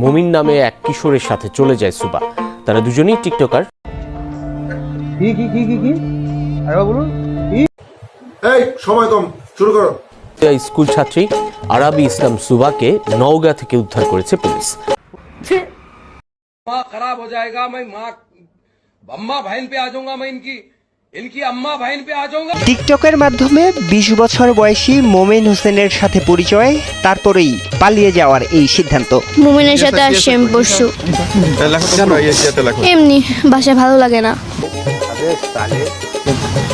মুমিন নামে এক কিশোরের সাথে চলে যায় সুবা। তারা দুজনেই টিকটকার। সময় কম, শুরু করো। স্কুল ছাত্রী আরাবি ইসলাম সুবাকে নওগাঁ থেকে উদ্ধার করেছে পুলিশ। खराब हो जाएगा, मैं माँ अम्मा बहन पे आ जाऊंगा, मैं इनकी अम्मा बहन पे आ जाऊंगा। টিকটকের মাধ্যমে 20 বছর বয়সী মোমিন হোসেনের সাথে পরিচয়, তারপরেই পালিয়ে যাওয়ার এই সিদ্ধান্ত। মোমিনের সাথে আসছি আমি পরশু, এমনি বাসায় ভালো লাগে না।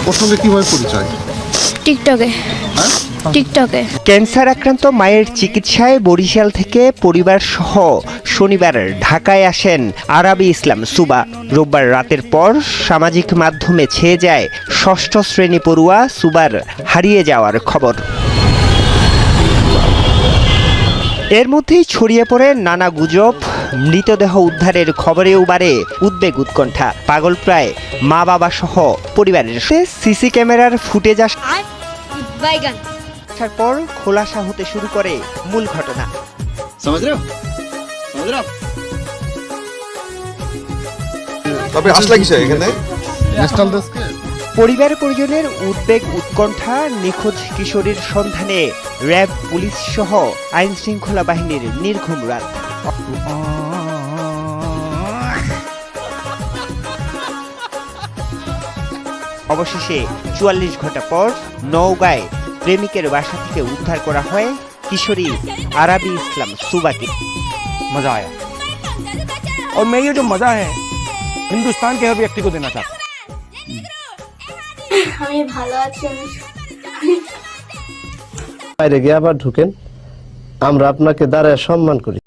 ওর সঙ্গে কিভাবে পরিচয়? টিকটকে। ক্যান্সার আক্রান্ত মায়ের চিকিৎসায় বরিশাল থেকে পরিবার সহ শনিবার ঢাকায় আসেন আরাবি ইসলাম সুবা। রোববার রাতের পর সামাজিক মাধ্যমে ছেয়ে যায় ষষ্ঠ শ্রেণী পড়ুয়া সুবার হারিয়ে যাওয়ার খবর। এর মধ্যেই ছড়িয়ে পড়ে নানা গুজব। মৃতদেহ উদ্ধারের খবরেও বাড়ে উদ্বেগ উৎকণ্ঠা। পাগল প্রায় মা বাবা সহ পরিবারের। সিসি ক্যামেরার ফুটেজ আসার পর খোলাসা হতে শুরু করে মূল ঘটনা। তবে আসলে কিসে এখানে? পরিবার পরিজনের উদ্বেগ উৎকণ্ঠা। নিখোঁজ কিশোরীর সন্ধানে র্যাব, পুলিশ সহ আইন শৃঙ্খলা বাহিনীর নির্ঘুম রাত। অবশেষে 44 ঘন্টা পর নওগাঁয় প্রেমিকের বাসা থেকে উদ্ধার করা হয় কিশোরী আরাবি ইসলাম সুবাকে। मजा आया और मैं ये जो मजा है हिंदुस्तान के हर व्यक्ति को देना चाहता हूँ। আমি ভালো আছি। বাইরে গিয়ে আবার ঢুকেন, আমরা আপনাকে দাঁড়ায় সম্মান করি।